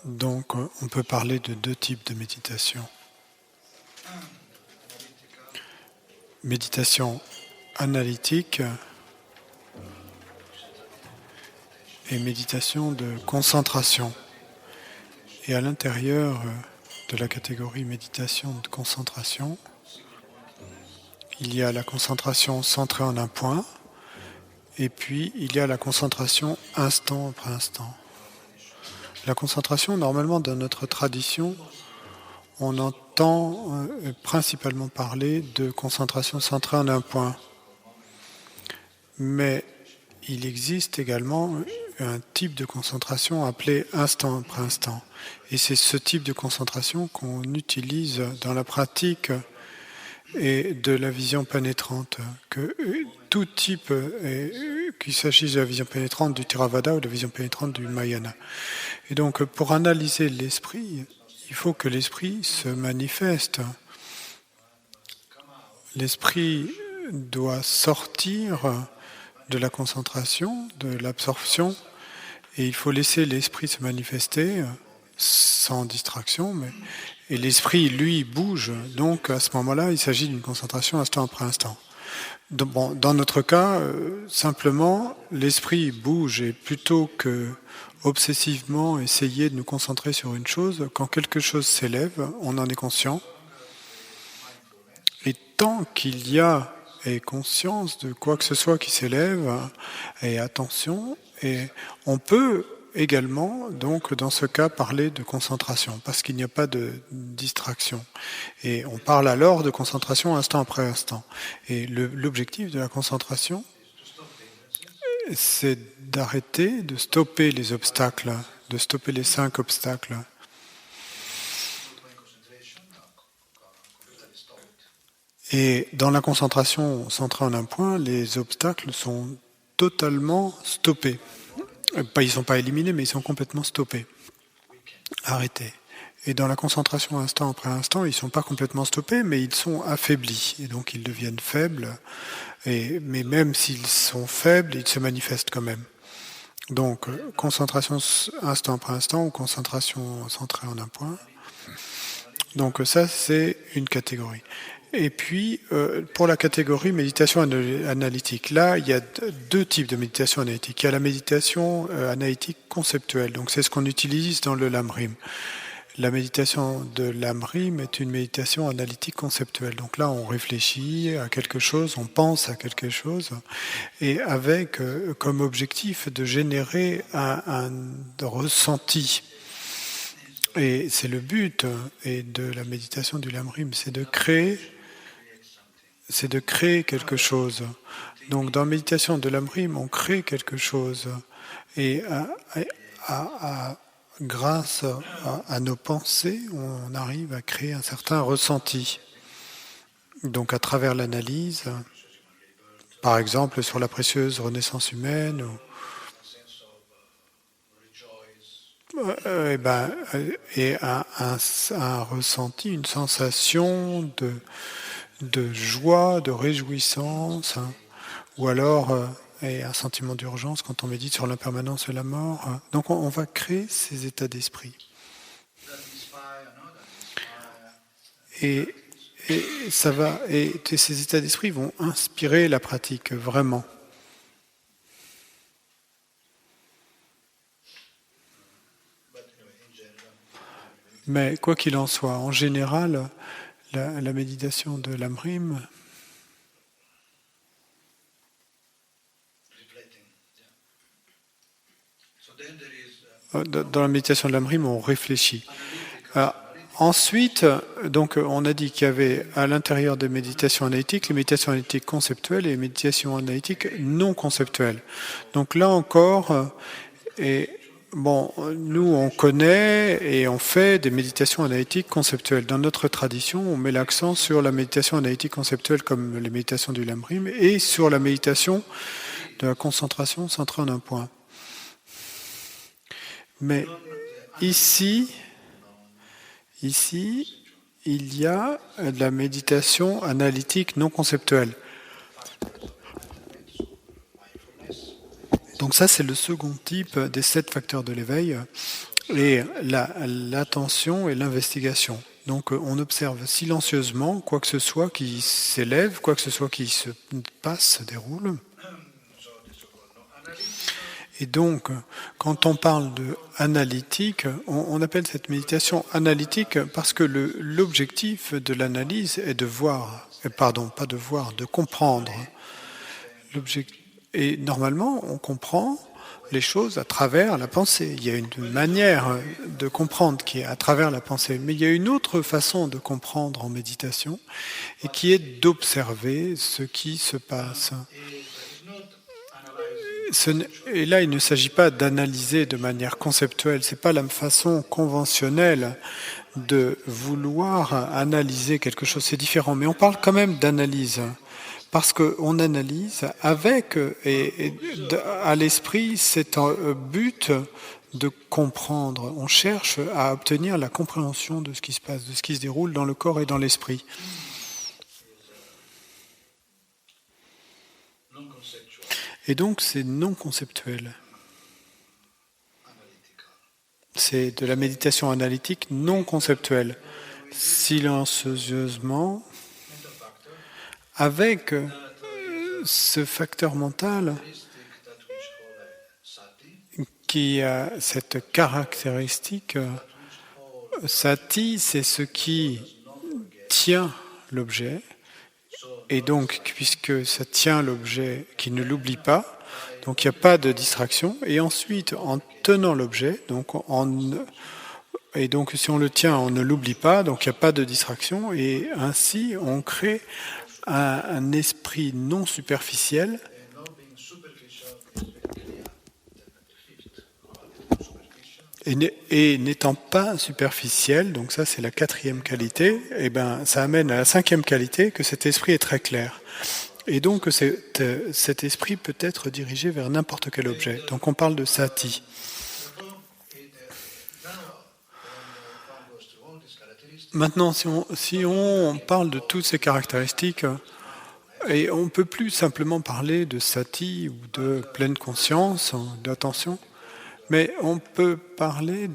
Donc, on peut parler de deux types de méditation. Méditation analytique et méditation de concentration. Et à l'intérieur de la catégorie méditation de concentration, il y a la concentration centrée en un point, et puis il y a la concentration instant après instant. La concentration, normalement, dans notre tradition, on entend principalement parler de concentration centrée en un point. Mais il existe également un type de concentration appelé instant après instant. Et c'est ce type de concentration qu'on utilise dans la pratique et de la vision pénétrante. Que tout type, qu'il s'agisse de la vision pénétrante du Theravada ou de la vision pénétrante du Mahayana. Et donc, pour analyser l'esprit, il faut que l'esprit se manifeste. L'esprit doit sortir de la concentration, de l'absorption, et il faut laisser l'esprit se manifester sans distraction. Et l'esprit, lui, bouge. Donc, à ce moment-là, il s'agit d'une concentration instant après instant. Donc, bon, dans notre cas, simplement, l'esprit bouge, et plutôt que obsessivement essayer de nous concentrer sur une chose, quand quelque chose s'élève, on en est conscient. Et tant qu'il y a conscience de quoi que ce soit qui s'élève, et attention, et on peut également, donc, dans ce cas, parler de concentration, parce qu'il n'y a pas de distraction. Et on parle alors de concentration instant après instant. Et l'objectif de la concentration, c'est d'arrêter, de stopper les obstacles, de stopper les 5 obstacles. Et dans la concentration centrée en un point, les obstacles sont totalement stoppés. Ils ne sont pas éliminés, mais ils sont complètement stoppés, arrêtés. Et dans la concentration instant après instant, ils ne sont pas complètement stoppés, mais ils sont affaiblis. Et donc ils deviennent faibles. Mais même s'ils sont faibles, ils se manifestent quand même. Donc, concentration instant après instant ou concentration centrée en un point. Donc ça, c'est une catégorie. Et puis, pour la catégorie méditation analytique, là, il y a deux types de méditation analytique. Il y a la méditation analytique conceptuelle. Donc, c'est ce qu'on utilise dans le Lamrim. La méditation de Lamrim est une méditation analytique conceptuelle. Donc là, on réfléchit à quelque chose, on pense à quelque chose, et avec comme objectif de générer un ressenti. Et c'est le but de la méditation du Lamrim, c'est de créer quelque chose. Donc dans la méditation de Lamrim, on crée quelque chose. Et grâce à nos pensées, on arrive à créer un certain ressenti. Donc à travers l'analyse, par exemple sur la précieuse renaissance humaine, et un ressenti, une sensation de joie, de réjouissance, ou alors un sentiment d'urgence quand on médite sur l'impermanence de la mort. Donc on va créer ces états d'esprit. Et ces états d'esprit vont inspirer la pratique, vraiment. Mais quoi qu'il en soit, en général, la méditation de Lamrim, dans la méditation de Lamrim, on réfléchit. Ensuite, donc, on a dit qu'il y avait à l'intérieur des méditations analytiques, les méditations analytiques conceptuelles et les méditations analytiques non conceptuelles. Donc là encore, nous on connaît et on fait des méditations analytiques conceptuelles. Dans notre tradition, on met l'accent sur la méditation analytique conceptuelle comme les méditations du Lamrim et sur la méditation de la concentration centrée en un point. Mais ici, il y a de la méditation analytique non conceptuelle. Donc ça, c'est le second type des 7 facteurs de l'éveil. et l'attention et l'investigation. Donc on observe silencieusement quoi que ce soit qui s'élève, quoi que ce soit qui se passe, se déroule. Et donc, quand on parle de analytique, on appelle cette méditation analytique parce que l'objectif de l'analyse est de voir, pardon, pas de voir, de comprendre. Et normalement, on comprend les choses à travers la pensée. Il y a une manière de comprendre qui est à travers la pensée, mais il y a une autre façon de comprendre en méditation et qui est d'observer ce qui se passe. Et là, il ne s'agit pas d'analyser de manière conceptuelle. C'est pas la façon conventionnelle de vouloir analyser quelque chose. C'est différent, mais on parle quand même d'analyse parce qu'on analyse avec et à l'esprit, c'est un but de comprendre. On cherche à obtenir la compréhension de ce qui se passe, de ce qui se déroule dans le corps et dans l'esprit. Et donc, c'est non conceptuel. C'est de la méditation analytique non conceptuelle, silencieusement, avec ce facteur mental qui a cette caractéristique. Sati, c'est ce qui tient l'objet. Et donc, puisque ça tient l'objet, qui ne l'oublie pas, donc il n'y a pas de distraction. Et ensuite, en tenant l'objet, et donc si on le tient, on ne l'oublie pas, donc il n'y a pas de distraction. Et ainsi, on crée un esprit non superficiel. Et n'étant pas superficiel, donc ça c'est la 4e qualité, et ben ça amène à la 5e qualité que cet esprit est très clair. Et donc cet esprit peut être dirigé vers n'importe quel objet. Donc on parle de sati. Maintenant, si on parle de toutes ces caractéristiques, et on ne peut plus simplement parler de sati ou de pleine conscience, d'attention, mais on peut parler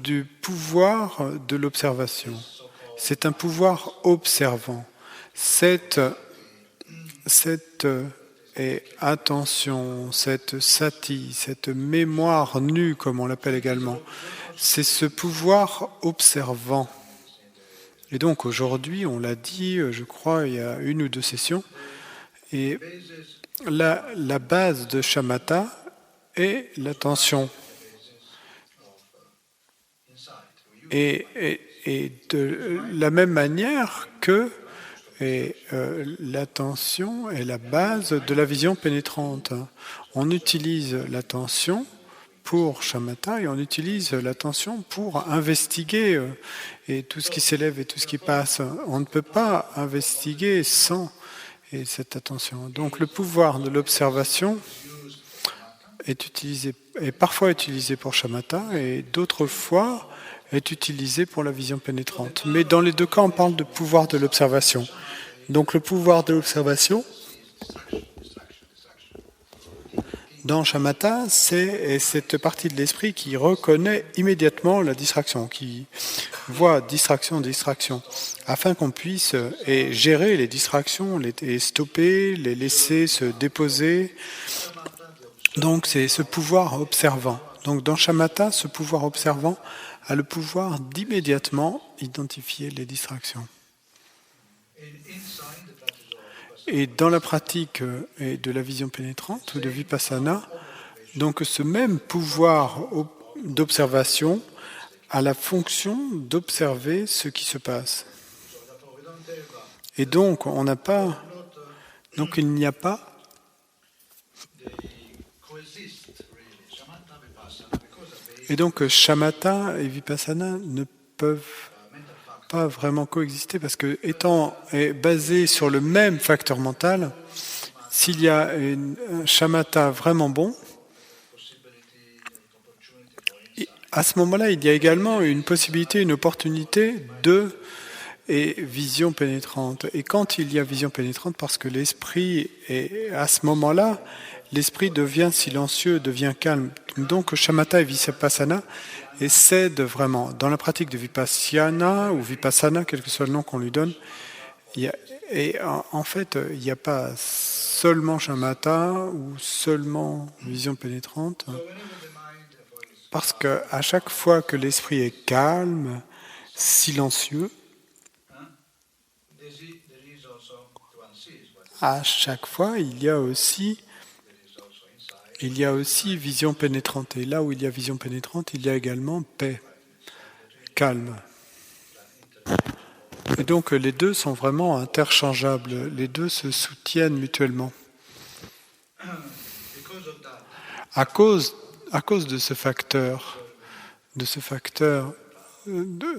du pouvoir de l'observation. C'est un pouvoir observant. Cette attention, cette sati, cette mémoire nue, comme on l'appelle également, c'est ce pouvoir observant. Et donc aujourd'hui, on l'a dit, je crois, il y a 1 ou 2 sessions, et la base de shamatha est l'attention. Et de la même manière que l'attention est la base de la vision pénétrante. On utilise l'attention pour shamatha et on utilise l'attention pour investiguer et tout ce qui s'élève et tout ce qui passe. On ne peut pas investiguer sans cette attention. Donc le pouvoir de l'observation est parfois utilisé pour shamatha et d'autres fois est utilisé pour la vision pénétrante. Mais dans les 2 cas, on parle de pouvoir de l'observation. Donc le pouvoir de l'observation, dans shamatha, c'est cette partie de l'esprit qui reconnaît immédiatement la distraction, qui voit distraction, afin qu'on puisse gérer les distractions, les stopper, les laisser se déposer. Donc c'est ce pouvoir observant. Donc dans shamatha, ce pouvoir observant a le pouvoir d'immédiatement identifier les distractions. Et dans la pratique de la vision pénétrante ou de vipassana, donc ce même pouvoir d'observation a la fonction d'observer ce qui se passe. Et donc il n'y a pas et donc shamatha et vipassana ne peuvent pas vraiment coexister parce que étant basé sur le même facteur mental, s'il y a un shamatha vraiment bon, à ce moment-là, il y a également une possibilité, une opportunité et vision pénétrante. Et quand il y a vision pénétrante, parce que l'esprit est à ce moment-là, l'esprit devient silencieux, devient calme. Donc shamatha et vipassana cèdent vraiment. Dans la pratique de vipassana ou vipassana, quel que soit le nom qu'on lui donne, en fait, il n'y a pas seulement shamatha ou seulement vision pénétrante, parce qu'à chaque fois que l'esprit est calme, silencieux, à chaque fois, il y a aussi vision pénétrante. Et là où il y a vision pénétrante, il y a également paix, calme. Et donc les deux sont vraiment interchangeables. Les deux se soutiennent mutuellement. À cause de ce facteur, de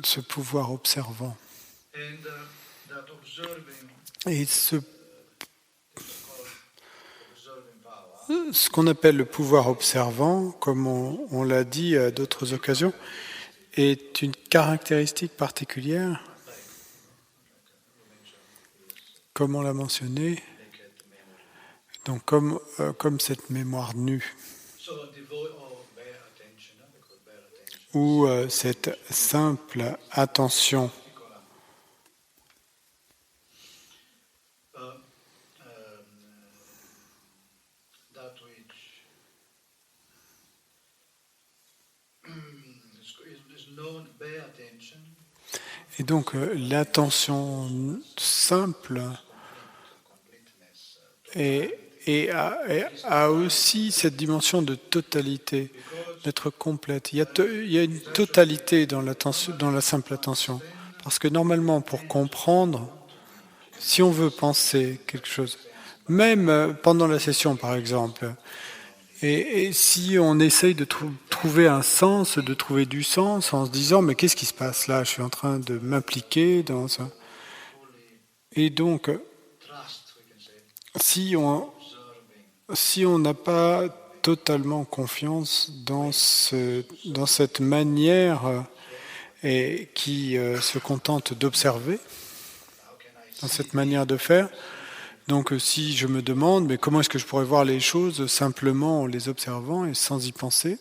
ce pouvoir observant. Et ce qu'on appelle le pouvoir observant, comme on l'a dit à d'autres occasions, est une caractéristique particulière, comme on l'a mentionné, donc comme cette mémoire nue, ou cette simple attention. Et donc l'attention simple a aussi cette dimension de totalité, d'être complète. Il y a une totalité dans la simple attention. Parce que normalement, pour comprendre, si on veut penser quelque chose, même pendant la session par exemple, et si on essaye de trouver un sens, de trouver du sens en se disant mais qu'est-ce qui se passe là? Je suis en train de m'impliquer dans ça. Et donc, si on n'a pas totalement confiance dans cette manière qui se contente d'observer, dans cette manière de faire, donc si je me demande, mais comment est-ce que je pourrais voir les choses simplement en les observant et sans y penser?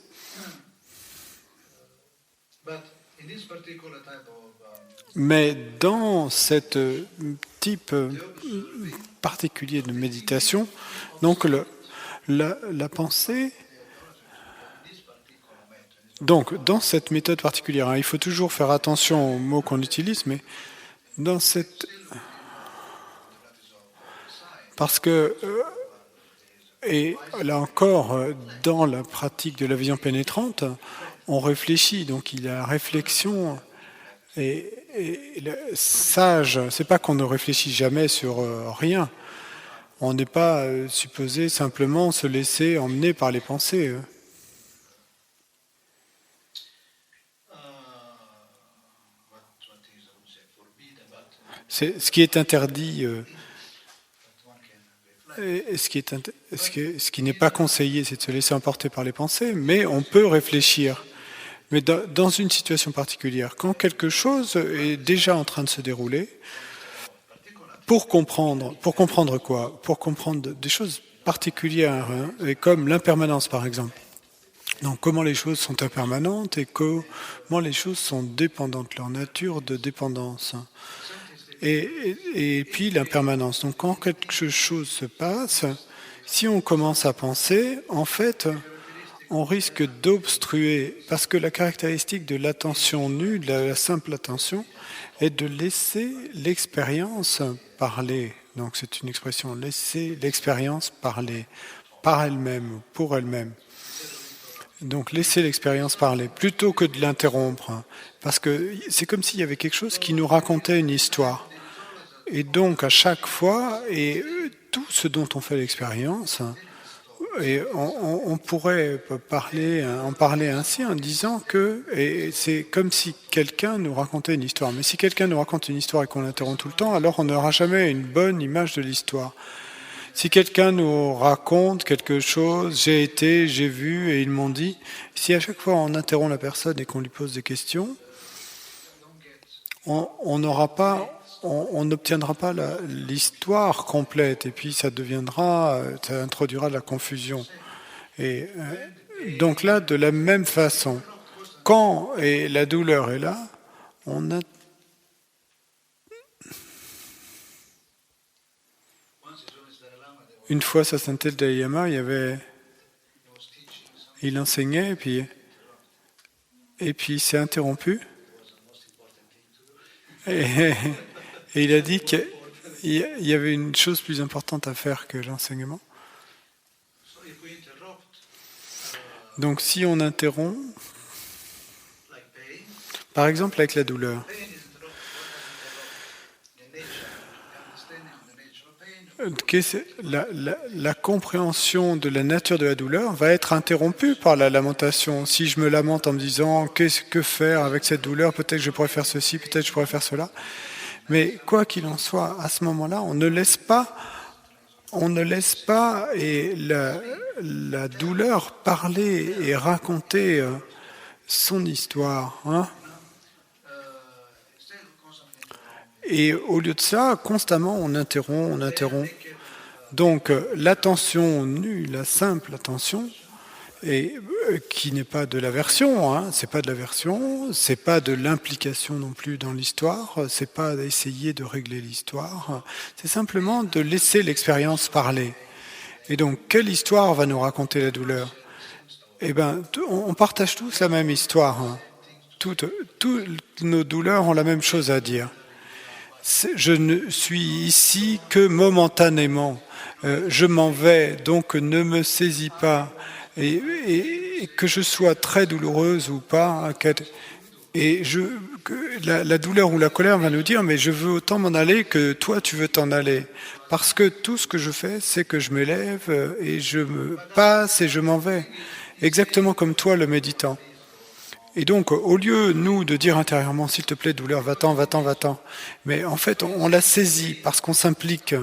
Mais dans cet type particulier de méditation, donc la pensée, donc dans cette méthode particulière, hein, il faut toujours faire attention aux mots qu'on utilise, mais dans cette... Parce que, et là encore, dans la pratique de la vision pénétrante, on réfléchit, donc il y a la réflexion et le sage, c'est pas qu'on ne réfléchit jamais sur rien, on n'est pas supposé simplement se laisser emmener par les pensées. C'est ce qui est interdit. Ce qui n'est pas conseillé, c'est de se laisser emporter par les pensées, mais on peut réfléchir. Mais dans une situation particulière, quand quelque chose est déjà en train de se dérouler, pour comprendre quoi? Pour comprendre des choses particulières, hein, et comme l'impermanence par exemple. Donc comment les choses sont impermanentes et comment les choses sont dépendantes, leur nature de dépendance. Et puis l'impermanence. Donc quand quelque chose se passe, si on commence à penser, en fait, on risque d'obstruer, parce que la caractéristique de l'attention nue, de la simple attention, est de laisser l'expérience parler. Donc c'est une expression, laisser l'expérience parler, par elle-même, pour elle-même. Donc laisser l'expérience parler, plutôt que de l'interrompre, hein, parce que c'est comme s'il y avait quelque chose qui nous racontait une histoire. Et donc à chaque fois, et tout ce dont on fait l'expérience, et on pourrait en parler ainsi en disant que c'est comme si quelqu'un nous racontait une histoire. Mais si quelqu'un nous raconte une histoire et qu'on l'interrompt tout le temps, alors on n'aura jamais une bonne image de l'histoire. Si quelqu'un nous raconte quelque chose, j'ai été, j'ai vu et ils m'ont dit, si à chaque fois on interrompt la personne et qu'on lui pose des questions, on n'aura pas on n'obtiendra pas l'histoire complète, et puis ça introduira de la confusion. Et donc là, de la même façon, quand la douleur est là, on a une fois, sa sainteté le Dalai Lama, il enseignait, et puis il s'est interrompu. Et il a dit qu'il y avait une chose plus importante à faire que l'enseignement. Donc si on interrompt, par exemple avec la douleur, la compréhension de la nature de la douleur va être interrompue par la lamentation. Si je me lamente en me disant que faire avec cette douleur, peut-être que je pourrais faire ceci, peut-être que je pourrais faire cela. Mais quoi qu'il en soit, à ce moment-là, on ne laisse pas et la douleur parler et raconter son histoire. Et au lieu de ça, constamment, on interrompt. Donc, l'attention nue, la simple attention, qui n'est pas de l'aversion, c'est pas de l'aversion, c'est pas de l'implication non plus dans l'histoire, c'est pas d'essayer de régler l'histoire, c'est simplement de laisser l'expérience parler. Et donc, quelle histoire va nous raconter la douleur ? Eh bien, on partage tous la même histoire. Toutes nos douleurs ont la même chose à dire. Je ne suis ici que momentanément. Je m'en vais, donc ne me saisis pas. Et que je sois très douloureuse ou pas, la douleur ou la colère va nous dire, mais je veux autant m'en aller que toi tu veux t'en aller. Parce que tout ce que je fais, c'est que je m'élève et je me passe et je m'en vais. Exactement comme toi le méditant. Et donc, au lieu, nous, de dire intérieurement, s'il te plaît, douleur, va-t'en, va-t'en, va-t'en. Mais en fait, on la saisit parce qu'on s'implique.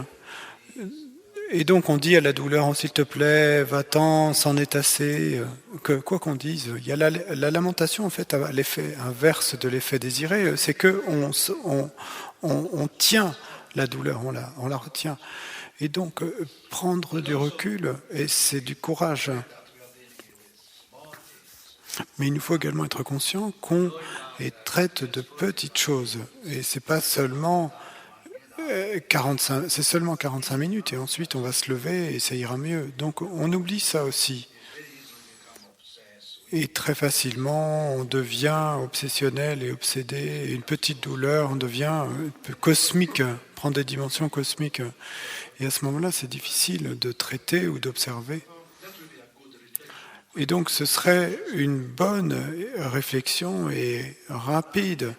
Et donc, on dit à la douleur, s'il te plaît, va-t'en, c'en est assez. Quoi qu'on dise, il y a la lamentation, en fait, a l'effet inverse de l'effet désiré. C'est que on tient la douleur, on la retient. Et donc, prendre du recul, et c'est du courage. Mais il nous faut également être conscient qu'on traite de petites choses. Et c'est pas seulement 45 minutes et ensuite on va se lever et ça ira mieux. Donc on oublie ça aussi. Et très facilement, on devient obsessionnel et obsédé. Et une petite douleur, on devient cosmique, prend des dimensions cosmiques. Et à ce moment-là, c'est difficile de traiter ou d'observer. Et donc, ce serait une bonne réflexion et rapide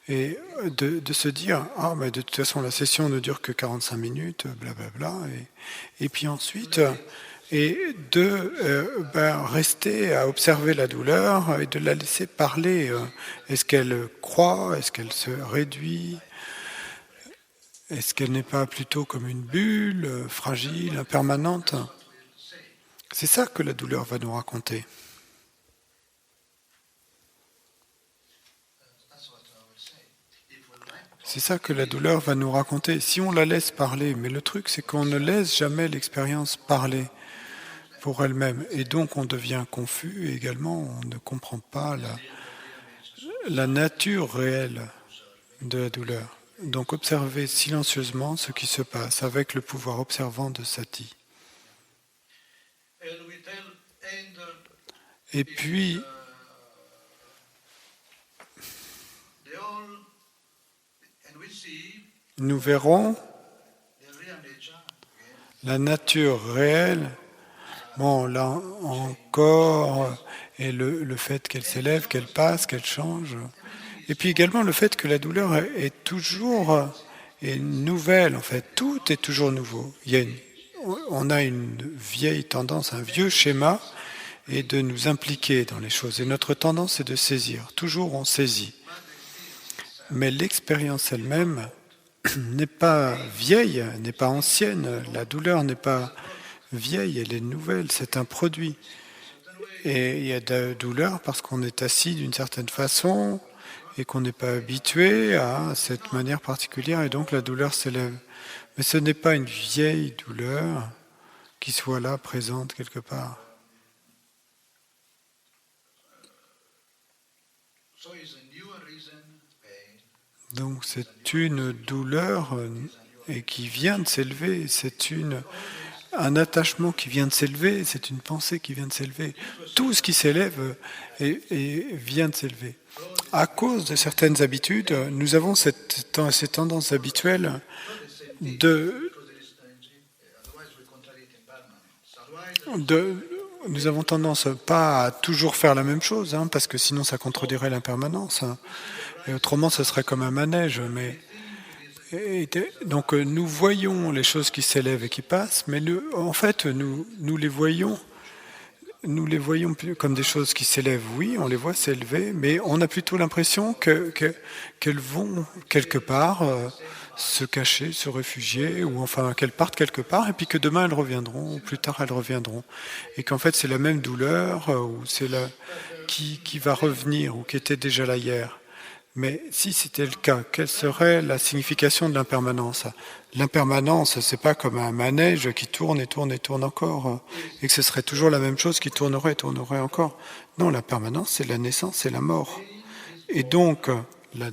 et de se dire « Ah, mais de toute façon, la session ne dure que 45 minutes, blablabla. » Et puis ensuite, rester à observer la douleur et de la laisser parler. Est-ce qu'elle croît? Est-ce qu'elle se réduit? Est-ce qu'elle n'est pas plutôt comme une bulle, fragile, impermanente? C'est ça que la douleur va nous raconter. C'est ça que la douleur va nous raconter. Si on la laisse parler, mais le truc c'est qu'on ne laisse jamais l'expérience parler pour elle-même. Et donc on devient confus et également on ne comprend pas la nature réelle de la douleur. Donc observez silencieusement ce qui se passe avec le pouvoir observant de Sati. Et puis, nous verrons la nature réelle, bon là encore, et le fait qu'elle s'élève, qu'elle passe, qu'elle change. Et puis également le fait que la douleur est toujours nouvelle, en fait, tout est toujours nouveau. On a une vieille tendance, un vieux schéma, et de nous impliquer dans les choses. Et notre tendance est de saisir. Toujours on saisit. Mais l'expérience elle-même n'est pas vieille, n'est pas ancienne. La douleur n'est pas vieille, elle est nouvelle. C'est un produit. Et il y a de la douleur parce qu'on est assis d'une certaine façon et qu'on n'est pas habitué à cette manière particulière et donc la douleur s'élève. Mais ce n'est pas une vieille douleur qui soit là, présente quelque part. Donc c'est une douleur et qui vient de s'élever, c'est un attachement qui vient de s'élever, c'est une pensée qui vient de s'élever. Tout ce qui s'élève vient de s'élever. À cause de certaines habitudes, nous avons ces tendances habituelles nous avons tendance pas à toujours faire la même chose, parce que sinon ça contredirait l'impermanence. Et autrement, ce serait comme un manège. Donc nous voyons les choses qui s'élèvent et qui passent, mais en fait, nous les voyons comme des choses qui s'élèvent. Oui, on les voit s'élever, mais on a plutôt l'impression qu'elles vont quelque part se cacher, se réfugier, ou enfin qu'elles partent quelque part, et puis que demain elles reviendront, ou plus tard elles reviendront. Et qu'en fait c'est la même douleur, ou c'est qui va revenir, ou qui était déjà là hier. Mais si c'était le cas, quelle serait la signification de l'impermanence? L'impermanence, c'est pas comme un manège qui tourne et tourne et tourne encore, et que ce serait toujours la même chose qui tournerait et tournerait encore. Non, l'impermanence, c'est la naissance, c'est la mort. Et donc, la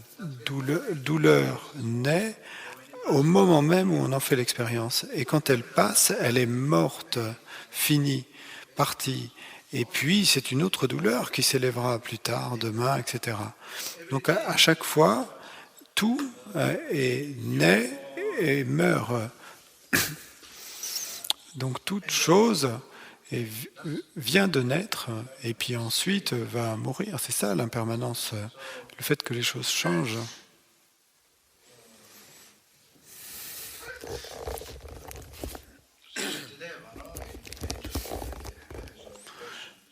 douleur naît au moment même où on en fait l'expérience. Et quand elle passe, elle est morte, finie, partie. Et puis, c'est une autre douleur qui s'élèvera plus tard, demain, etc. Donc, à chaque fois, tout naît et meurt. Donc, toute chose vient de naître et puis ensuite va mourir. C'est ça l'impermanence, le fait que les choses changent.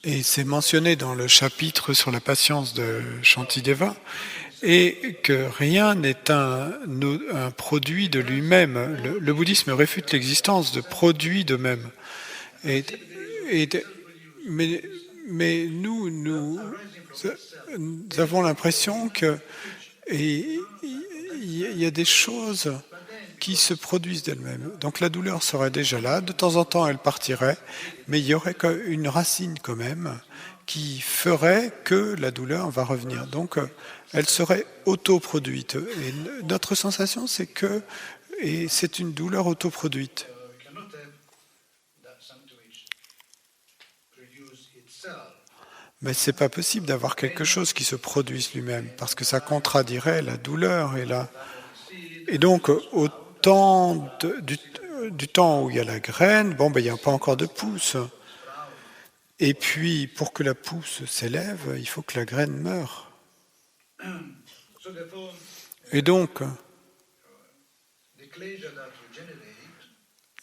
Et c'est mentionné dans le chapitre sur la patience de Shantideva, et que rien n'est un produit de lui-même. Le bouddhisme réfute l'existence de produits d'eux-mêmes. Mais nous avons l'impression que il y a des choses qui se produisent d'elles-mêmes. Donc la douleur serait déjà là, de temps en temps elle partirait, mais il y aurait une racine quand même qui ferait que la douleur va revenir. Donc elle serait autoproduite. Et notre sensation, c'est que c'est une douleur autoproduite. Mais c'est pas possible d'avoir quelque chose qui se produise lui-même, parce que ça contradirait la douleur et donc au temps du temps où il y a la graine, il n'y a pas encore de pousse. Et puis, pour que la pousse s'élève, il faut que la graine meure. Et donc,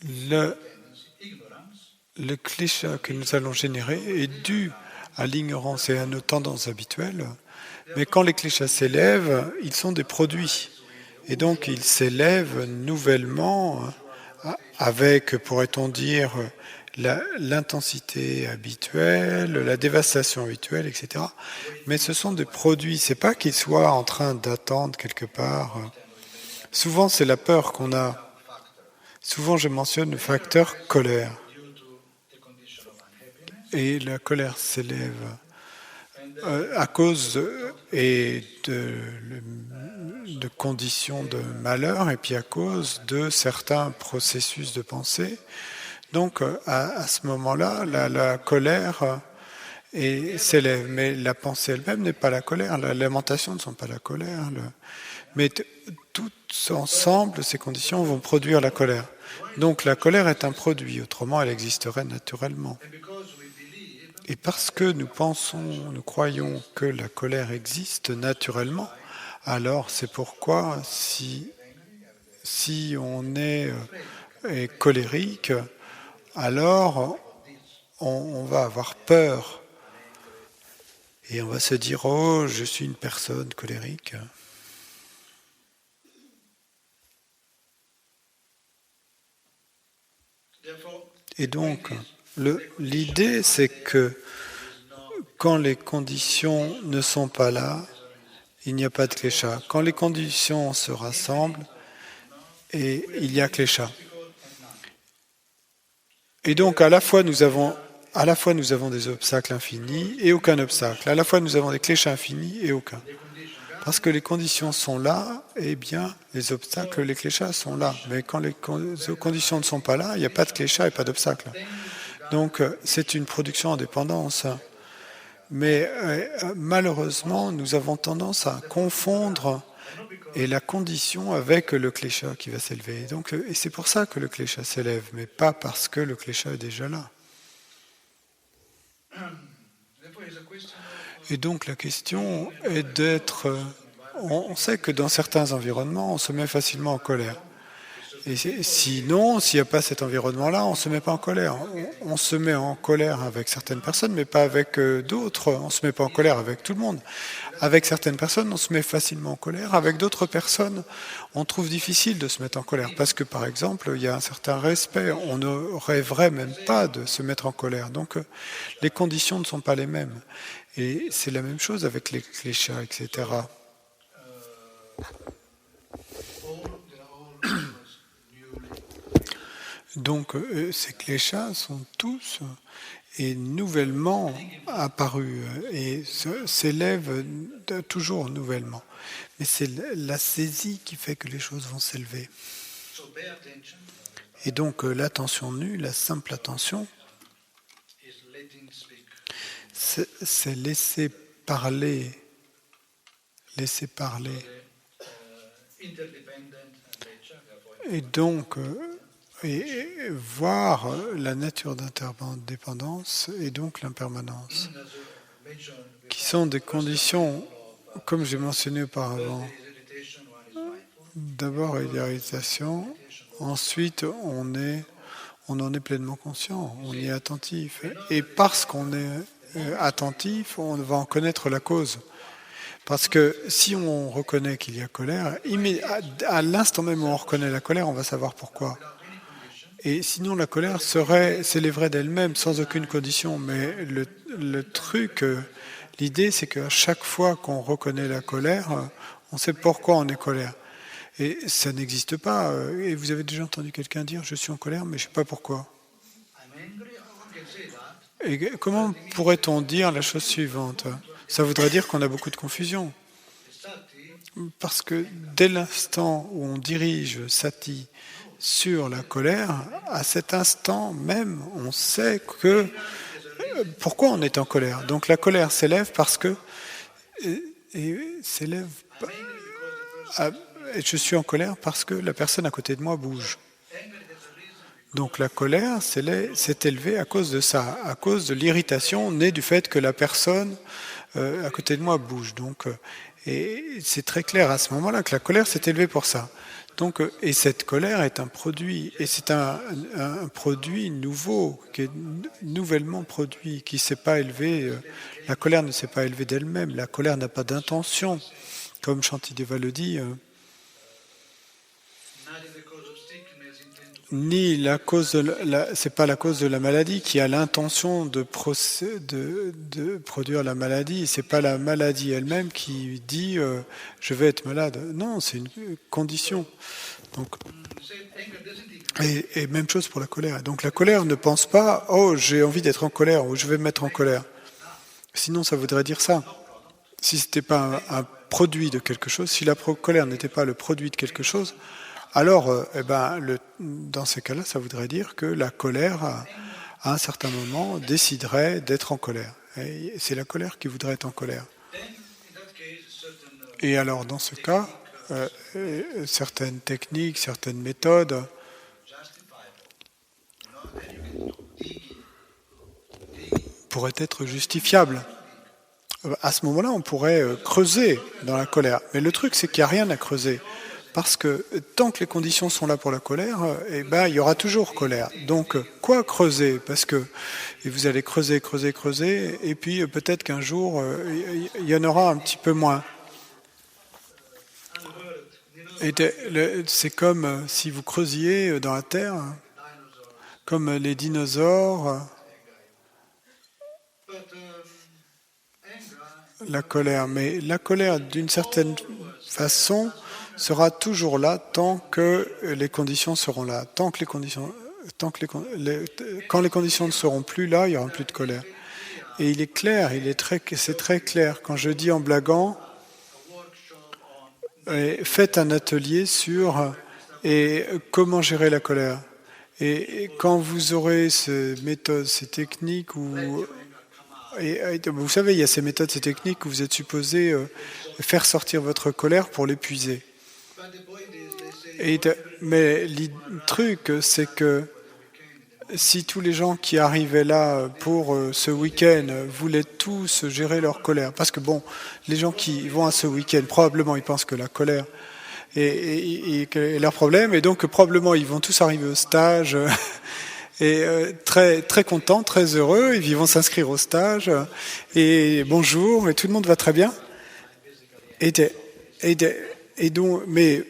le klesha que nous allons générer est dû à l'ignorance et à nos tendances habituelles. Mais quand les kleshas s'élèvent, ils sont des produits. Et donc, ils s'élèvent nouvellement avec, pourrait-on dire, l'intensité habituelle, la dévastation habituelle, etc. Mais ce sont des produits. C'est pas qu'ils soient en train d'attendre quelque part. Souvent, c'est la peur qu'on a. Souvent, je mentionne le facteur colère. Et la colère s'élève à cause de conditions de malheur et puis à cause de certains processus de pensée. Donc, à ce moment-là, la colère s'élève. Mais la pensée elle-même n'est pas la colère. La lamentation ne sont pas la colère. Mais toutes ensemble, ces conditions vont produire la colère. Donc, la colère est un produit. Autrement, elle existerait naturellement. Et parce que nous croyons que la colère existe naturellement, alors c'est pourquoi si on est colérique, alors on va avoir peur. Et on va se dire, oh, je suis une personne colérique. Et donc, l'idée, c'est que quand les conditions ne sont pas là, il n'y a pas de klesha. Quand les conditions se rassemblent, et il y a klesha. Et donc, à la fois, nous avons des obstacles infinis et aucun obstacle. À la fois, nous avons des kleshas infinis et aucun. Parce que les conditions sont là, eh bien, les obstacles, les kleshas sont là. Mais quand les conditions ne sont pas là, il n'y a pas de klesha et pas d'obstacle. Donc, c'est une production en dépendance. Mais malheureusement, nous avons tendance à confondre et la condition avec le klesha qui va s'élever. Donc, et c'est pour ça que le klesha s'élève, mais pas parce que le klesha est déjà là. Et donc la question est d'être... On sait que dans certains environnements, on se met facilement en colère. Et sinon, s'il n'y a pas cet environnement-là, on ne se met pas en colère. On se met en colère avec certaines personnes, mais pas avec d'autres. On ne se met pas en colère avec tout le monde. Avec certaines personnes, on se met facilement en colère. Avec d'autres personnes, on trouve difficile de se mettre en colère. Parce que, par exemple, il y a un certain respect. On ne rêverait même pas de se mettre en colère. Donc, les conditions ne sont pas les mêmes. Et c'est la même chose avec les kleshas, etc. Donc, ces kleshas sont tous et nouvellement apparus et s'élèvent toujours nouvellement. Mais c'est la saisie qui fait que les choses vont s'élever. Et donc, l'attention nue, la simple attention, c'est laisser parler. Et donc, et voir la nature d'interdépendance et donc l'impermanence, qui sont des conditions, comme j'ai mentionné auparavant. D'abord, il y a l'irritation, ensuite on en est pleinement conscient, on y est attentif. Et parce qu'on est attentif, on va en connaître la cause. Parce que si on reconnaît qu'il y a colère, à l'instant même où on reconnaît la colère, on va savoir pourquoi. Et sinon, la colère s'élèverait d'elle-même sans aucune condition. Mais le truc, l'idée, c'est qu'à chaque fois qu'on reconnaît la colère, on sait pourquoi on est colère. Et ça n'existe pas. Et vous avez déjà entendu quelqu'un dire « je suis en colère, mais je ne sais pas pourquoi ». Et comment pourrait-on dire la chose suivante ? Ça voudrait dire qu'on a beaucoup de confusion. Parce que dès l'instant où on dirige Sati sur la colère, à cet instant même, on sait que pourquoi on est en colère. Donc la colère s'élève parce que s'élève. Je suis en colère parce que la personne à côté de moi bouge. Donc la colère s'est élevée à cause de ça, à cause de l'irritation née du fait que la personne à côté de moi bouge. Donc, et c'est très clair à ce moment-là que la colère s'est élevée pour ça. Donc, et cette colère est un produit, et c'est un produit nouveau, qui est nouvellement produit, qui ne s'est pas élevé. La colère ne s'est pas élevée d'elle-même. La colère n'a pas d'intention, comme Shantideva le dit. Ni la cause c'est pas la cause de la maladie qui a l'intention de produire la maladie. C'est pas la maladie elle-même qui dit je vais être malade. Non, c'est une condition. Donc, et même chose pour la colère. Donc la colère ne pense pas oh j'ai envie d'être en colère ou je vais me mettre en colère. Sinon ça voudrait dire ça. Si c'était pas un produit de quelque chose, si la colère n'était pas le produit de quelque chose. Alors, dans ces cas-là, ça voudrait dire que la colère, à un certain moment, déciderait d'être en colère. Et c'est la colère qui voudrait être en colère. Et alors, dans ce cas, certaines techniques, certaines méthodes pourraient être justifiables. À ce moment-là, on pourrait creuser dans la colère. Mais le truc, c'est qu'il n'y a rien à creuser. Parce que tant que les conditions sont là pour la colère, il y aura toujours colère. Donc, quoi creuser ? Parce que vous allez creuser, et puis peut-être qu'un jour, il y en aura un petit peu moins. Et c'est comme si vous creusiez dans la terre, comme les dinosaures. la colère. Mais la colère, d'une certaine façon, sera toujours là tant que les conditions seront là. Quand les conditions ne seront plus là, il n'y aura plus de colère. Et il est clair, c'est très clair. Quand je dis en blaguant, faites un atelier sur comment gérer la colère. Et quand vous aurez ces méthodes, ces techniques, vous savez, il y a ces méthodes, ces techniques où vous êtes supposé faire sortir votre colère pour l'épuiser. Mais le truc, c'est que si tous les gens qui arrivaient là pour ce week-end voulaient tous gérer leur colère, parce que bon, les gens qui vont à ce week-end, probablement ils pensent que la colère est leur problème, et donc probablement ils vont tous arriver au stage et très très contents, très heureux, ils vont s'inscrire au stage et bonjour, et tout le monde va très bien. Et donc, mais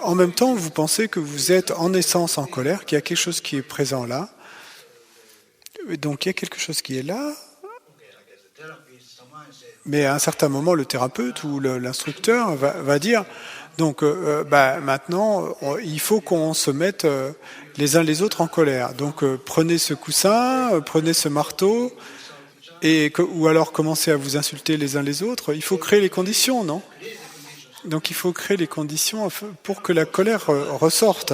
en même temps, vous pensez que vous êtes en essence en colère, qu'il y a quelque chose qui est présent là. Donc il y a quelque chose qui est là, mais à un certain moment, le thérapeute ou l'instructeur va dire, donc maintenant, il faut qu'on se mette les uns les autres en colère. Donc prenez ce coussin, prenez ce marteau, ou alors commencez à vous insulter les uns les autres. Il faut créer les conditions, non ? Donc il faut créer les conditions pour que la colère ressorte.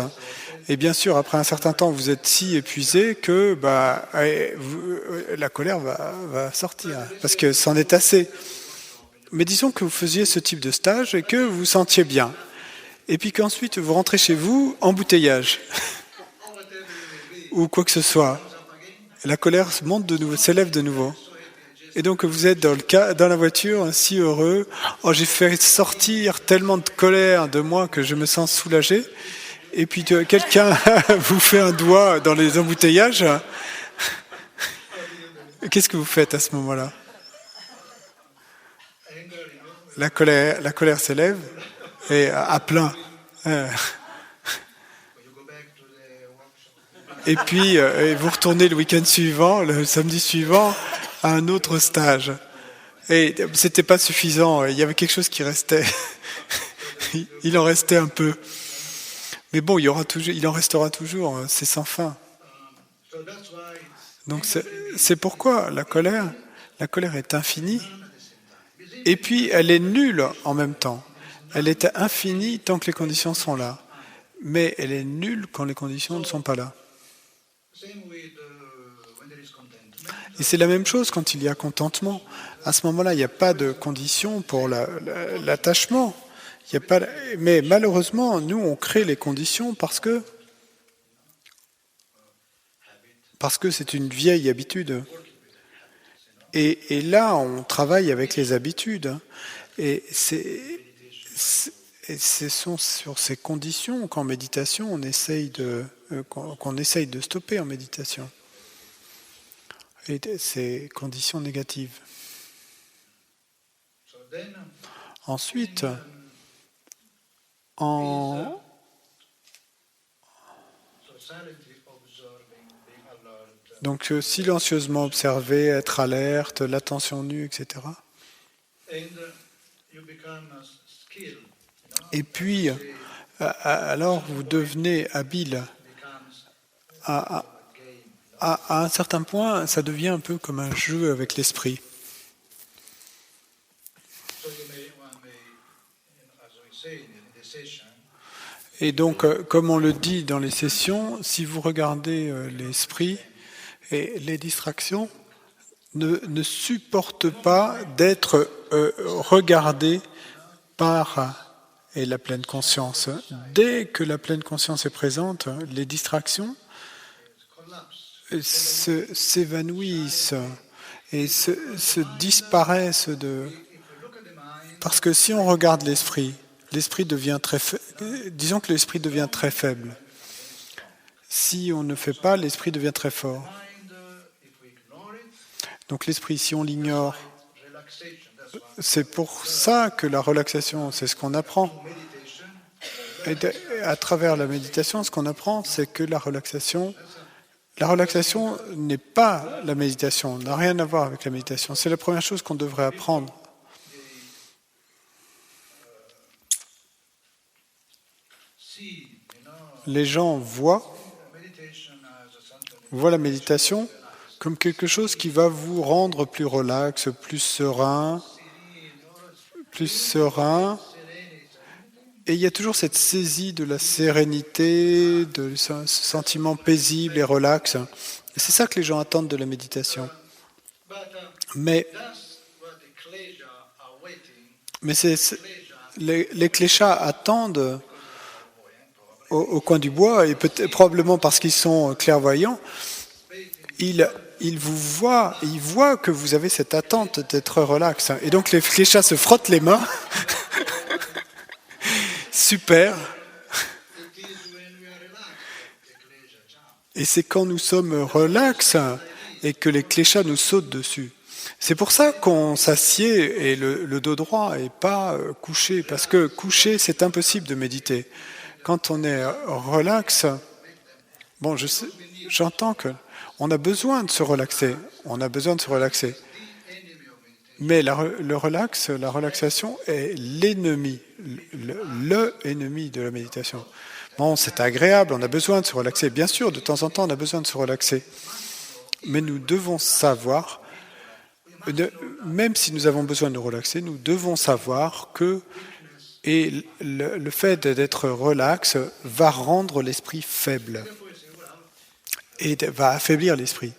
Et bien sûr, après un certain temps, vous êtes si épuisé que la colère va sortir, parce que c'en est assez. Mais disons que vous faisiez ce type de stage et que vous vous sentiez bien. Et puis qu'ensuite, vous rentrez chez vous, embouteillage, ou quoi que ce soit. La colère monte de nouveau, s'élève de nouveau. Et donc vous êtes dans la voiture, si heureux. Oh, j'ai fait sortir tellement de colère de moi que je me sens soulagé. Et puis quelqu'un vous fait un doigt dans les embouteillages. Qu'est-ce que vous faites à ce moment-là ? La colère s'élève et à plein. Et puis vous retournez le week-end suivant, le samedi suivant, à un autre stage. Et c'était pas suffisant. Il y avait quelque chose qui restait. Il en restait un peu. Mais bon, il en restera toujours, c'est sans fin. Donc c'est pourquoi la colère est infinie, et puis elle est nulle en même temps. Elle est infinie tant que les conditions sont là, mais elle est nulle quand les conditions ne sont pas là. Et c'est la même chose quand il y a contentement. À ce moment-là, il n'y a pas de conditions pour l'attachement. Mais malheureusement, nous, on crée les conditions parce que c'est une vieille habitude. Et là, on travaille avec les habitudes. Et ce sont sur ces conditions qu'en méditation, qu'on essaye de stopper en méditation. Et ces conditions négatives. Ensuite, donc silencieusement observer, être alerte, l'attention nue, etc. Et puis, alors vous devenez habile. À un certain point, ça devient un peu comme un jeu avec l'esprit. Et donc, comme on le dit dans les sessions, si vous regardez l'esprit, et les distractions ne supportent pas d'être regardées par la pleine conscience. Dès que la pleine conscience est présente, les distractions s'évanouissent et se disparaissent parce que si on regarde l'esprit devient disons que l'esprit devient très faible. Si on ne fait pas, l'esprit devient très fort. Donc l'esprit, si on l'ignore, c'est pour ça que la relaxation, c'est ce qu'on apprend. Et à travers la méditation, ce qu'on apprend, c'est que la relaxation n'est pas la méditation, n'a rien à voir avec la méditation. C'est la première chose qu'on devrait apprendre. les gens voient la méditation comme quelque chose qui va vous rendre plus relax, plus serein. Et il y a toujours cette saisie de la sérénité, de ce sentiment paisible et relax. Et c'est ça que les gens attendent de la méditation. Mais les kleshas attendent au coin du bois, et probablement parce qu'ils sont clairvoyants, ils voient que vous avez cette attente d'être relax. Et donc les kleshas se frottent les mains. Super. Et c'est quand nous sommes relax et que les kleshas nous sautent dessus. C'est pour ça qu'on s'assied et le dos droit et pas couché, parce que couché, c'est impossible de méditer. Quand on est relax, bon, j'entends que on a besoin de se relaxer. Mais la relaxation est l'ennemi, le ennemi de la méditation. Bon, c'est agréable, on a besoin de se relaxer. Bien sûr, de temps en temps, on a besoin de se relaxer. Mais nous devons savoir, même si nous avons besoin de nous relaxer, nous devons savoir que le fait d'être relax va rendre l'esprit faible et va affaiblir l'esprit.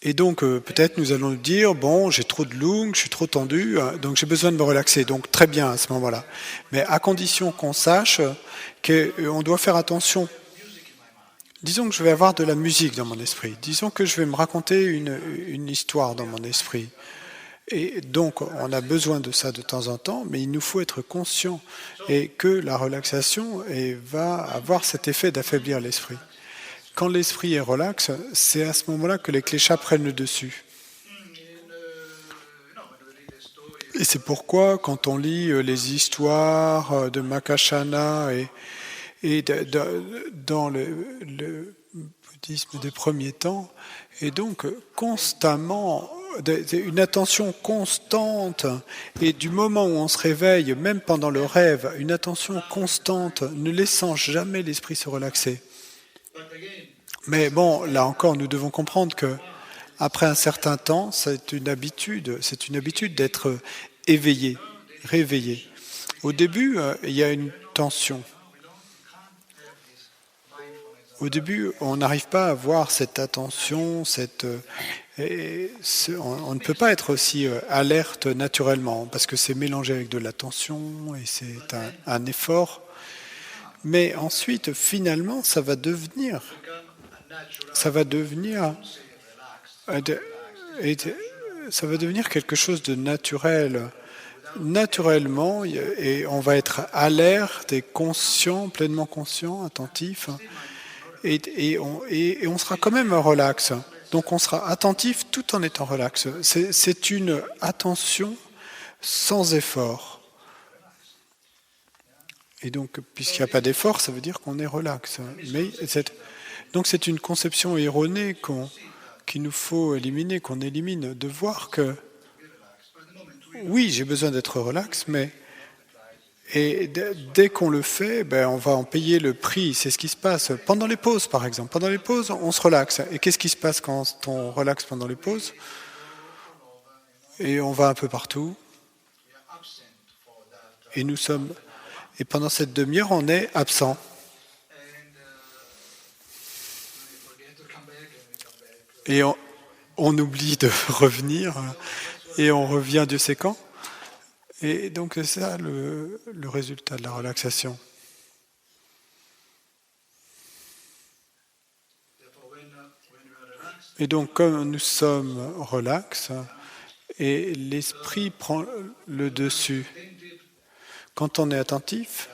Et donc, peut-être nous allons nous dire, bon, j'ai trop de lung, je suis trop tendu, donc j'ai besoin de me relaxer. Donc, très bien à ce moment-là. Mais à condition qu'on sache qu'on doit faire attention. Disons que je vais avoir de la musique dans mon esprit. Disons que je vais me raconter une histoire dans mon esprit. Et donc, on a besoin de ça de temps en temps, mais il nous faut être conscient et que la relaxation va avoir cet effet d'affaiblir l'esprit. Quand l'esprit est relax, c'est à ce moment-là que les kleshas prennent le dessus. Et c'est pourquoi, quand on lit les histoires de Makashana et dans le bouddhisme des premiers temps, et donc constamment, une attention constante, et du moment où on se réveille, même pendant le rêve, une attention constante, ne laissant jamais l'esprit se relaxer. Mais bon, là encore, nous devons comprendre que après un certain temps, c'est une habitude d'être éveillé, réveillé. Au début, il y a une tension. Au début, on n'arrive pas à avoir cette attention, on ne peut pas être aussi alerte naturellement, parce que c'est mélangé avec de l'attention et c'est un effort. Mais ensuite, finalement, ça va devenir quelque chose de naturel. Naturellement, et on va être alerte et conscient, pleinement conscient, attentif, et on sera quand même relax. Donc on sera attentif tout en étant relax. C'est une attention sans effort. Et donc, puisqu'il n'y a pas d'effort, ça veut dire qu'on est relax. Donc c'est une conception erronée qu'il nous faut éliminer, qu'on élimine, de voir que oui, j'ai besoin d'être relax, mais dès qu'on le fait, on va en payer le prix. C'est ce qui se passe pendant les pauses, par exemple. Pendant les pauses, on se relaxe. Et qu'est-ce qui se passe quand on relaxe pendant les pauses? Et on va un peu partout. Et pendant cette demi-heure, on est absent. Et on oublie de revenir. Et on revient Dieu sait quand. Et donc c'est ça le résultat de la relaxation. Et donc comme nous sommes relax, et l'esprit prend le dessus. Quand on est attentif,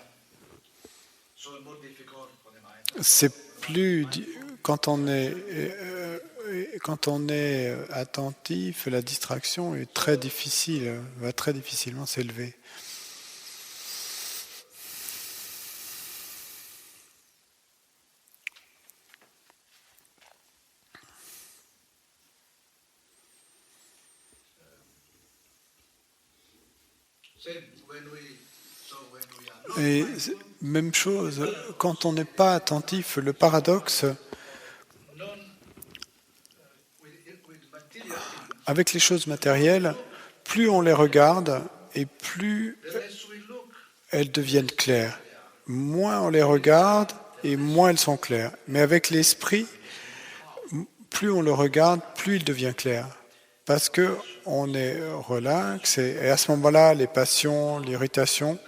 c'est plus... Quand on est attentif, la distraction est très difficile, va très difficilement s'élever. Et même chose, quand on n'est pas attentif, le paradoxe, avec les choses matérielles, plus on les regarde et plus elles deviennent claires. Moins on les regarde et moins elles sont claires. Mais avec l'esprit, plus on le regarde, plus il devient clair. Parce que on est relax et à ce moment-là, les passions, l'irritation,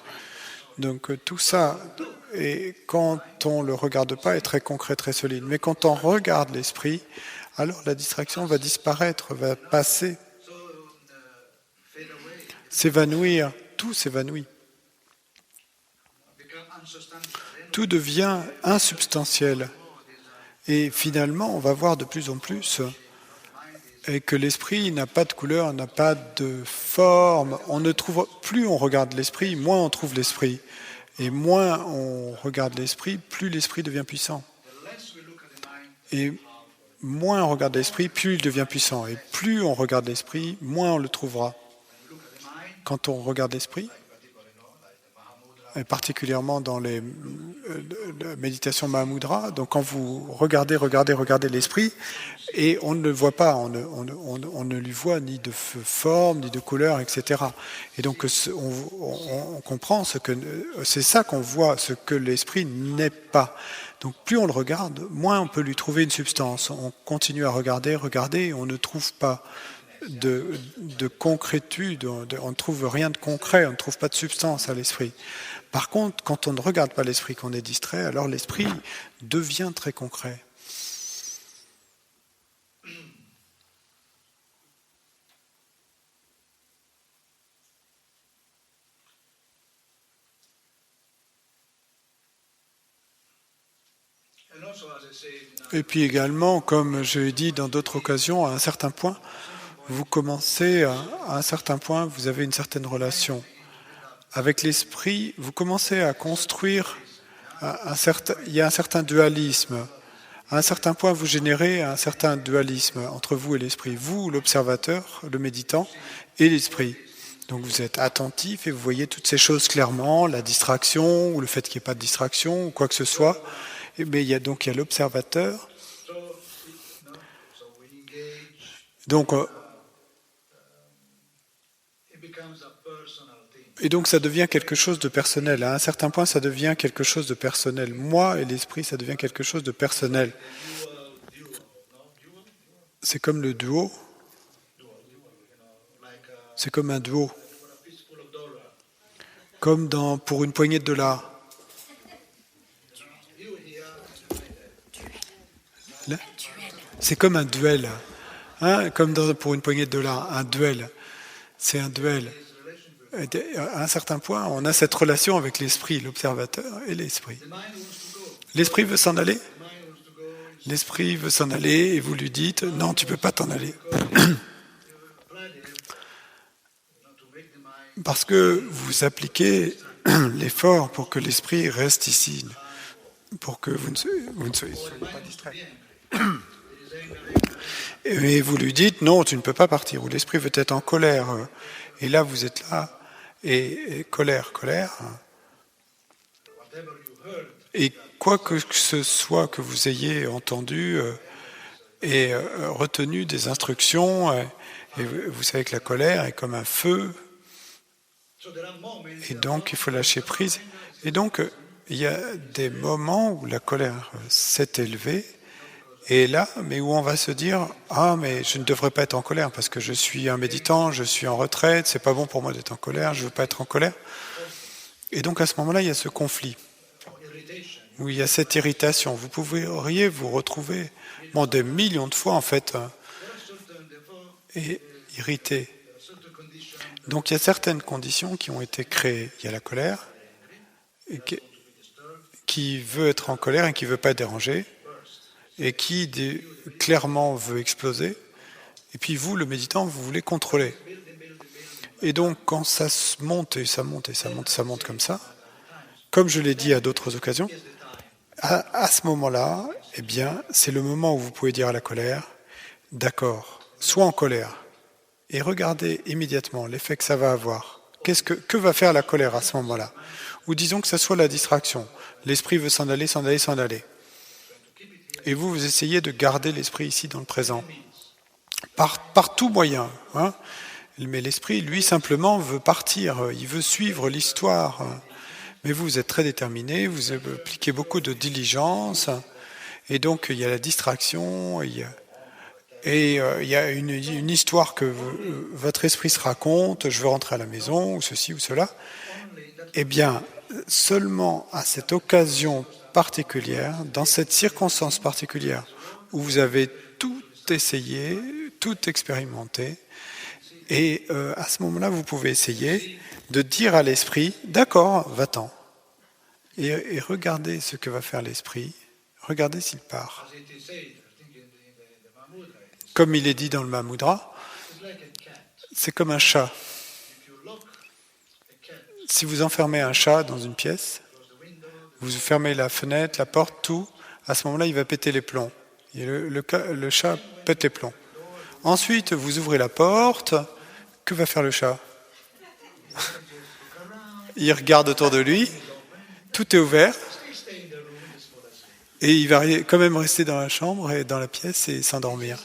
donc tout ça, et quand on ne le regarde pas, est très concret, très solide. Mais quand on regarde l'esprit, alors la distraction va disparaître, va passer, s'évanouir, tout s'évanouit. Tout devient insubstantiel. Et finalement, on va voir de plus en plus et que l'esprit n'a pas de couleur, n'a pas de forme. On ne trouve plus on regarde l'esprit, moins on trouve l'esprit. Et moins on regarde l'esprit, plus l'esprit devient puissant. Et moins on regarde l'esprit, plus il devient puissant. Et plus on regarde l'esprit, moins on le trouvera. Quand on regarde l'esprit, et particulièrement dans les méditations Mahamudra, donc quand vous regardez l'esprit, et on ne le voit pas, on ne lui voit ni de forme, ni de couleur, etc. Et donc on comprend c'est ça qu'on voit, ce que l'esprit n'est pas. Donc plus on le regarde, moins on peut lui trouver une substance. On continue à regarder, et on ne trouve pas de concrétude, on ne trouve rien de concret, on ne trouve pas de substance à l'esprit. Par contre, quand on ne regarde pas l'esprit, qu'on est distrait, alors l'esprit devient très concret. Et puis également, comme je l'ai dit dans d'autres occasions, à un certain point, vous avez une certaine relation. Avec l'esprit, vous commencez à construire il y a un certain dualisme. À un certain point, vous générez un certain dualisme entre vous et l'esprit. Vous, l'observateur, le méditant, et l'esprit. Donc vous êtes attentif et vous voyez toutes ces choses clairement, la distraction, ou le fait qu'il n'y ait pas de distraction, ou quoi que ce soit. Mais il y a l'observateur. Donc, et donc ça devient quelque chose de personnel. À un certain point, ça devient quelque chose de personnel. Moi et l'esprit, ça devient quelque chose de personnel. C'est comme le duo. C'est comme un duo. Comme pour une poignée de dollars. Là, c'est comme un duel. Comme pour une poignée de dollars. Un duel. C'est un duel. À un certain point, on a cette relation avec l'esprit, l'observateur et l'esprit. L'esprit veut s'en aller. L'esprit veut s'en aller et vous lui dites « Non, tu ne peux pas t'en aller. » Parce que vous appliquez l'effort pour que l'esprit reste ici, pour que vous ne soyez pas distrait. Et vous lui dites « Non, tu ne peux pas partir. » Ou l'esprit veut être en colère. Et là, vous êtes là. Et colère. Et quoi que ce soit que vous ayez entendu et retenu des instructions, et vous savez que la colère est comme un feu, et donc il faut lâcher prise. Et donc il y a des moments où la colère s'est élevée, et là, mais où on va se dire « Ah, mais je ne devrais pas être en colère parce que je suis un méditant, je suis en retraite, c'est pas bon pour moi d'être en colère, je ne veux pas être en colère. » Et donc à ce moment-là, il y a ce conflit, où il y a cette irritation. Vous pourriez vous retrouver des millions de fois, en fait, et irrité. Donc il y a certaines conditions qui ont été créées. Il y a la colère, qui veut être en colère et qui ne veut pas être dérangé, et qui clairement veut exploser. Et puis vous, le méditant, vous voulez contrôler. Et donc, quand ça monte et ça monte comme ça, comme je l'ai dit à d'autres occasions, à ce moment-là, eh bien, c'est le moment où vous pouvez dire à la colère, d'accord, sois en colère, et regardez immédiatement l'effet que ça va avoir. Que va faire la colère à ce moment-là? Ou disons que ce soit la distraction. L'esprit veut s'en aller, s'en aller, s'en aller. Et vous essayez de garder l'esprit ici dans le présent. Par tout moyen. Hein. Mais l'esprit, lui, simplement veut partir. Il veut suivre l'histoire. Mais vous êtes très déterminé, vous appliquez beaucoup de diligence. Et donc, il y a la distraction. Il y a une histoire que votre esprit se raconte. Je veux rentrer à la maison, ou ceci, ou cela. Eh bien, seulement à cette occasion particulière, dans cette circonstance particulière, où vous avez tout essayé, tout expérimenté, et à ce moment-là, vous pouvez essayer de dire à l'esprit, d'accord, va-t'en. Et regardez ce que va faire l'esprit, regardez s'il part. Comme il est dit dans le Mahamudra, c'est comme un chat. Si vous enfermez un chat dans une pièce, vous fermez la fenêtre, la porte, tout, à ce moment-là, il va péter les plombs. Et le chat pète les plombs. Ensuite, vous ouvrez la porte. Que va faire le chat? Il regarde autour de lui. Tout est ouvert. Et il va quand même rester dans la chambre et dans la pièce et s'endormir.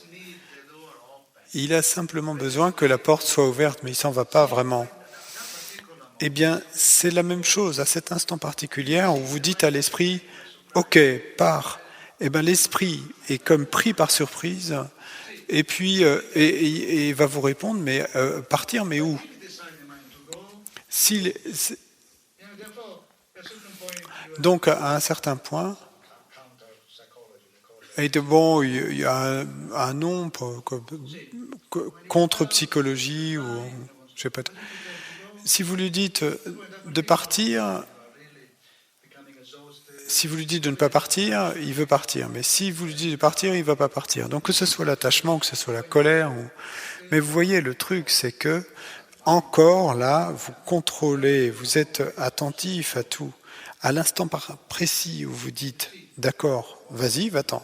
Il a simplement besoin que la porte soit ouverte, mais il ne s'en va pas vraiment. Eh bien, c'est la même chose à cet instant particulier où vous dites à l'esprit « Ok, pars ». Eh bien, l'esprit est comme pris par surprise et puis et va vous répondre « Mais partir, mais où ?» Donc, à un certain point, et bon, il y a un nom contre psychologie ou je sais pas. Si vous lui dites de partir, si vous lui dites de ne pas partir, il veut partir. Mais si vous lui dites de partir, il ne va pas partir. Donc que ce soit l'attachement, que ce soit la colère. Mais vous voyez, le truc, c'est que encore là, vous contrôlez, vous êtes attentif à tout. À l'instant précis où vous dites, d'accord, vas-y, va-t'en.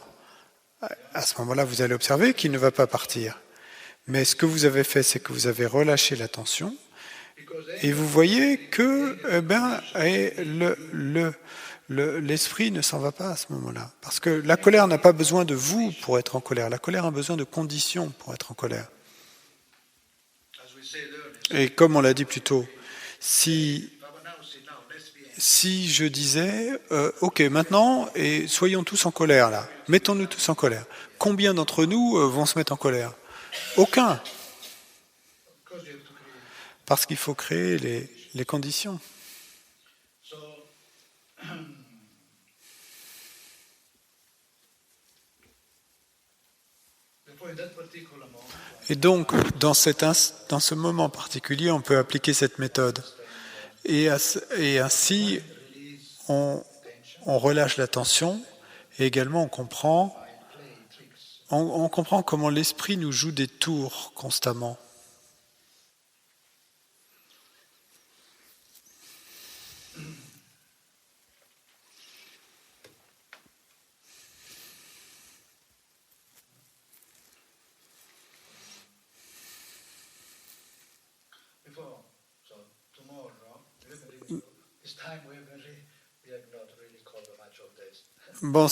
À ce moment-là, vous allez observer qu'il ne va pas partir. Mais ce que vous avez fait, c'est que vous avez relâché l'attention et vous voyez que l'esprit ne s'en va pas à ce moment-là. Parce que la colère n'a pas besoin de vous pour être en colère. La colère a besoin de conditions pour être en colère. Et comme on l'a dit plus tôt, si je disais, ok, maintenant, et soyons tous en colère là, mettons-nous tous en colère. Combien d'entre nous vont se mettre en colère? Aucun. Parce qu'il faut créer les conditions. Et donc, dans ce moment particulier, on peut appliquer cette méthode. Et ainsi, on relâche la tension et également on comprend comment l'esprit nous joue des tours constamment. Bon,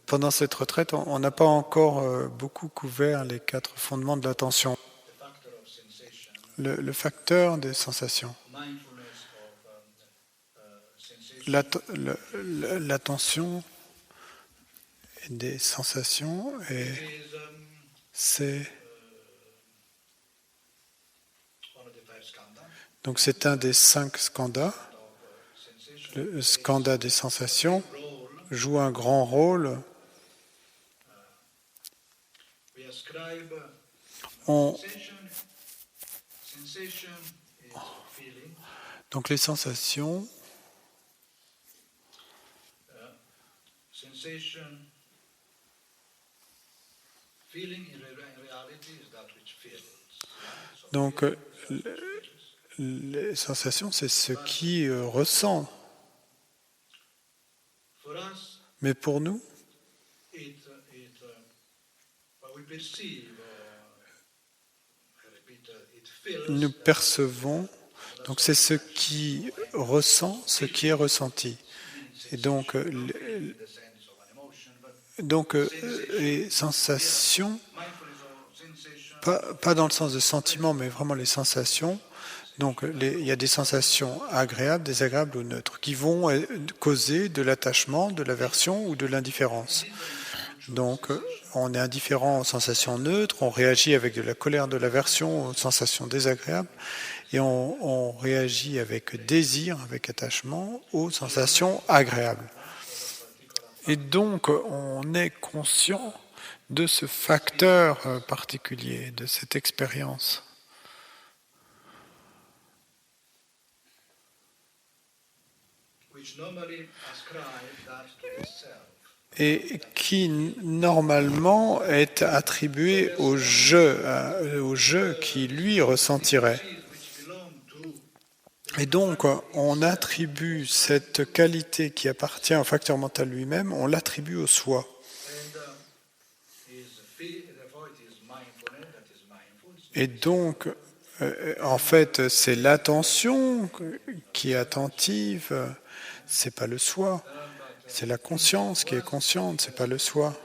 pendant cette retraite, on n'a pas encore beaucoup couvert les 4 fondements de l'attention. Le facteur des sensations. L'attention des sensations, et c'est un des 5 skandhas. Le skandha des sensations joue un grand rôle. Donc les sensations donc les sensations, c'est ce qui ressent. Mais pour nous, nous percevons Donc c'est ce qui ressent, ce qui est ressenti. Et donc, les sensations, pas dans le sens de sentiment, mais vraiment les sensations. Donc il y a des sensations agréables, désagréables ou neutres qui vont causer de l'attachement, de l'aversion ou de l'indifférence. Donc on est indifférent aux sensations neutres, on réagit avec de la colère, de l'aversion aux sensations désagréables et on réagit avec désir, avec attachement aux sensations agréables. Et donc on est conscient de ce facteur particulier, de cette expérience. Et qui normalement est attribué au jeu qui lui ressentirait. Et donc, on attribue cette qualité qui appartient au facteur mental lui-même, on l'attribue au soi. Et donc, en fait, c'est l'attention qui est attentive, c'est pas le soi. C'est la conscience qui est consciente, c'est pas le soi.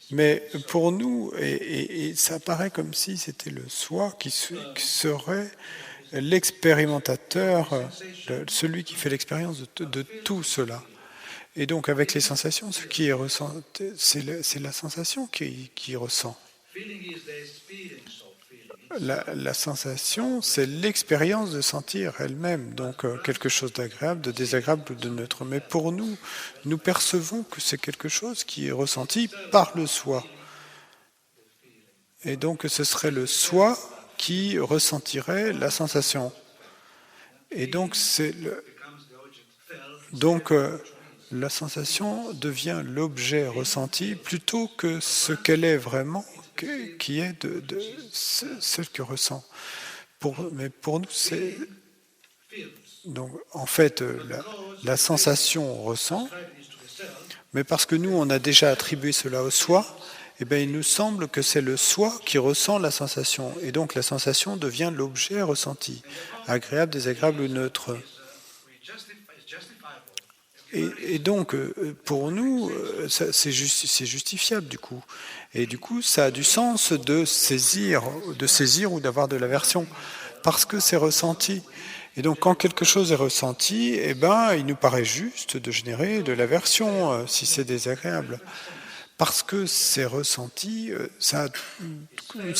Mais pour nous, et ça paraît comme si c'était le soi qui serait l'expérimentateur, celui qui fait l'expérience de tout cela. Et donc avec les sensations, ce qui est ressenti, c'est la sensation qui ressent. La sensation, c'est l'expérience de sentir elle-même, donc quelque chose d'agréable, de désagréable ou de neutre. Mais pour nous, nous percevons que c'est quelque chose qui est ressenti par le soi. Et donc ce serait le soi qui ressentirait la sensation. Et donc la sensation devient l'objet ressenti plutôt que ce qu'elle est vraiment, qui est de celle que ressent. Mais pour nous, c'est... Donc, en fait, la sensation ressent, mais parce que nous, on a déjà attribué cela au soi, eh bien, il nous semble que c'est le soi qui ressent la sensation. Et donc, la sensation devient l'objet ressenti, agréable, désagréable ou neutre. Et donc, pour nous, c'est justifiable du coup. Et du coup, ça a du sens de saisir ou d'avoir de l'aversion, parce que c'est ressenti. Et donc, quand quelque chose est ressenti, eh ben, il nous paraît juste de générer de l'aversion, si c'est désagréable. Parce que c'est ressenti, ça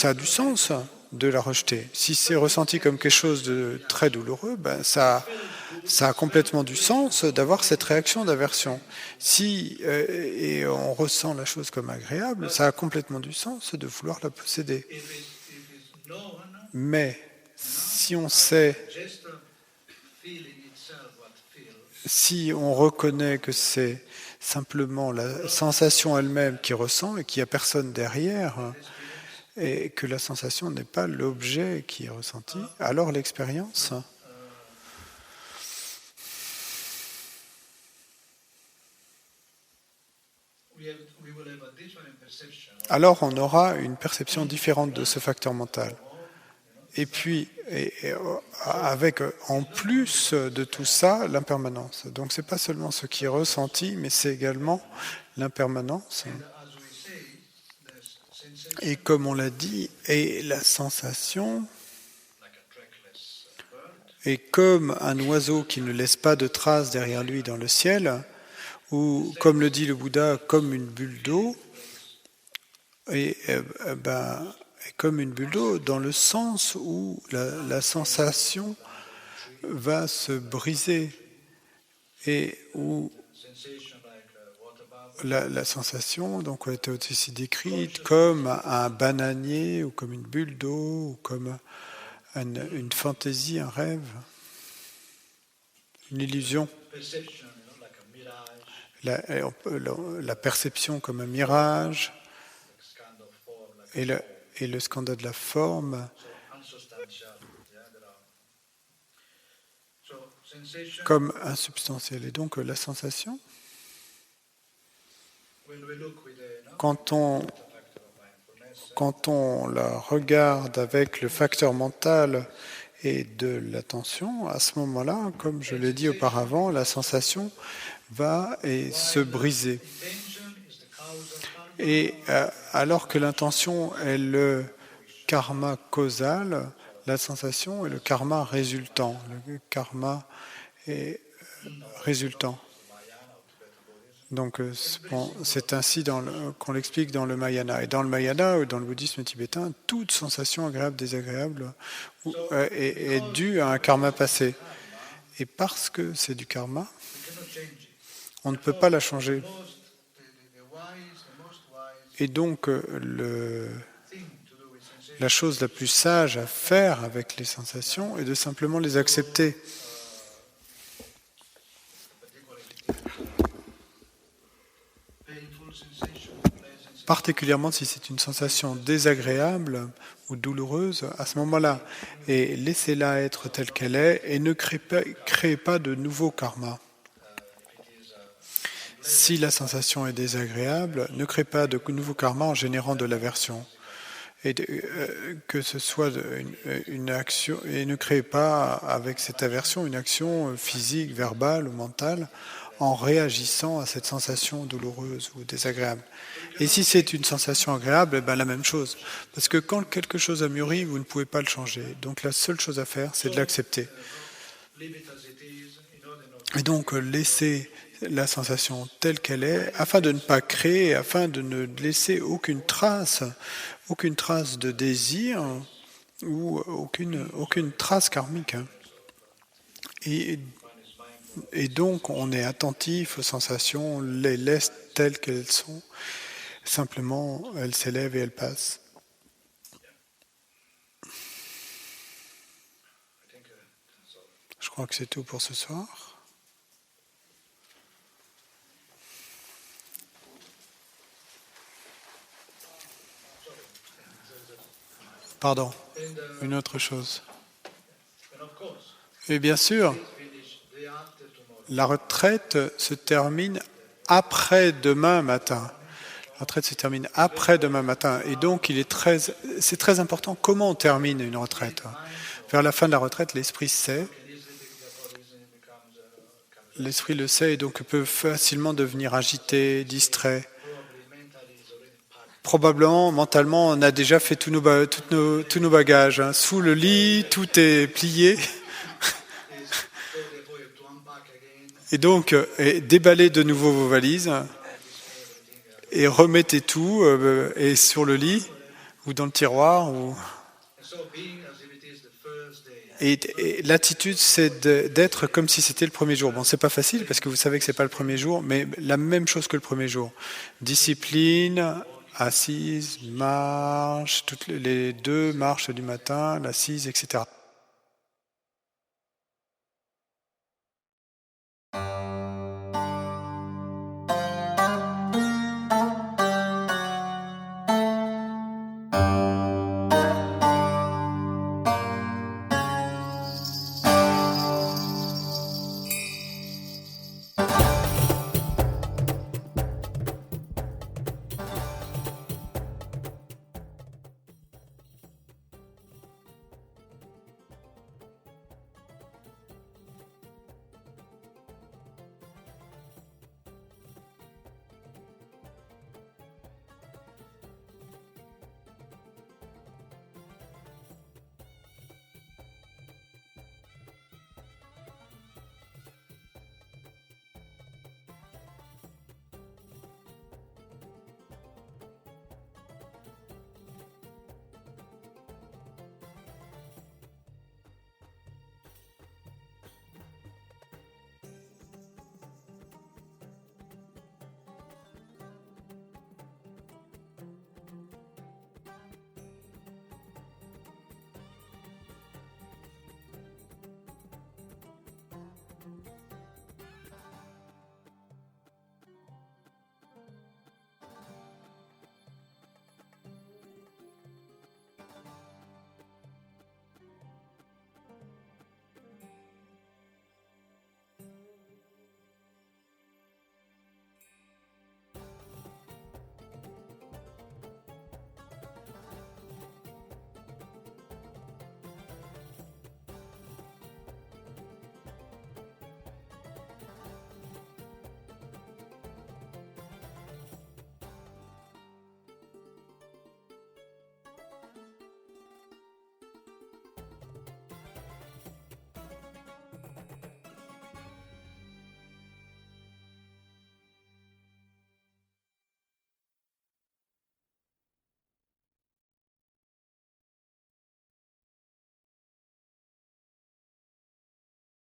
a du sens de la rejeter. Si c'est ressenti comme quelque chose de très douloureux, ben ça a complètement du sens d'avoir cette réaction d'aversion. Si et on ressent la chose comme agréable, ça a complètement du sens de vouloir la posséder. Mais si on sait, si on reconnaît que c'est simplement la sensation elle-même qui ressent et qu'il n'y a personne derrière, et que la sensation n'est pas l'objet qui est ressenti, alors l'expérience alors on aura une perception différente de ce facteur mental. Et puis, avec en plus de tout ça, l'impermanence. Donc c'est pas seulement ce qui est ressenti, mais c'est également l'impermanence. Et comme on l'a dit, et la sensation est comme un oiseau qui ne laisse pas de traces derrière lui dans le ciel, ou comme le dit le Bouddha, comme une bulle d'eau, et comme une bulle d'eau dans le sens où la sensation va se briser et où la sensation donc a été aussi décrite comme un bananier ou comme une bulle d'eau ou comme une fantaisie, un rêve, une illusion. La perception comme un mirage et le skandha de la forme. Comme insubstantiel. Et donc la sensation, quand on la regarde avec le facteur mental et de l'attention, à ce moment-là, comme je l'ai dit auparavant, la sensation va se briser. Et alors que l'intention est le karma causal, la sensation est le karma résultant. Le karma est résultant. Donc c'est ainsi qu'on l'explique dans le Mahayana. Et dans le Mahayana ou dans le bouddhisme tibétain, toute sensation agréable, désagréable est due à un karma passé. Et parce que c'est du karma, on ne peut pas la changer. Et donc la chose la plus sage à faire avec les sensations est de simplement les accepter. Particulièrement si c'est une sensation désagréable ou douloureuse, à ce moment-là, et laissez-la être telle qu'elle est et ne créez pas de nouveau karma. Si la sensation est désagréable, ne créez pas de nouveau karma en générant de l'aversion. Et que ce soit une action, et ne créez pas avec cette aversion une action physique, verbale ou mentale en réagissant à cette sensation douloureuse ou désagréable. Et si c'est une sensation agréable, la même chose. Parce que quand quelque chose a mûri, vous ne pouvez pas le changer. Donc la seule chose à faire, c'est de l'accepter. Et donc laissez la sensation telle qu'elle est, afin de ne pas créer, afin de ne laisser aucune trace de désir ou aucune trace karmique. Et donc, on est attentif aux sensations, on les laisse telles qu'elles sont. Simplement, elles s'élèvent et elles passent. Je crois que c'est tout pour ce soir. Pardon, une autre chose. Et bien sûr, la retraite se termine après demain matin. La retraite se termine après demain matin. Et donc, c'est très important comment on termine une retraite. Vers la fin de la retraite, l'esprit sait. L'esprit le sait et donc peut facilement devenir agité, distrait. Probablement, mentalement, on a déjà fait tous nos bagages. Sous le lit, tout est plié. Et donc, déballez de nouveau vos valises et remettez tout et sur le lit ou dans le tiroir. Et l'attitude, c'est d'être comme si c'était le premier jour. Bon, c'est pas facile parce que vous savez que c'est pas le premier jour, mais la même chose que le premier jour. Discipline, assise, marche, toutes les 2 marches du matin, l'assise, etc.